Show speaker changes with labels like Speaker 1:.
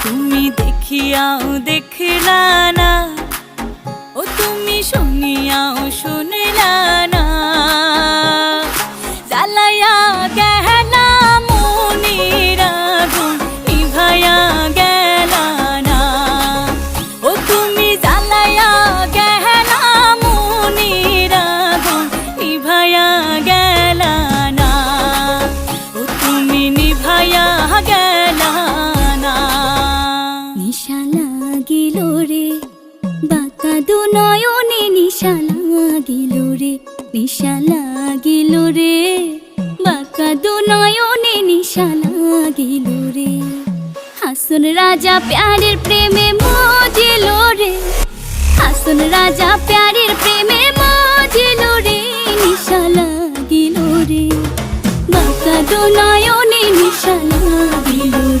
Speaker 1: তুমি দেখিয়াও দেখলা না, ও তুমি শুনিয়াও শুনলা না। জ্বালাইয়া গেলা মনের আগুন নিভাইয়া গেলা না, ও তুমি জ্বালাইয়া গেলা মনের আগুন নিভাইয়া গেলা না, ও তুমি নিভাইয়া গেলা না। নিশা লাগিল রে বাঁকা দু নয়নে, নিশা লাগিল রে, নিশা লাগিল রে বাঁকা দু নয়নে, নিশা লাগিল রে। হাসন রাজা প্যারের প্রেমে মজিল রে, হাসন রাজা প্যারের প্রেমে মজিল রে, নিশা লাগিল রে বাঁকা দু নয়নে, নিশা লাগিল রে।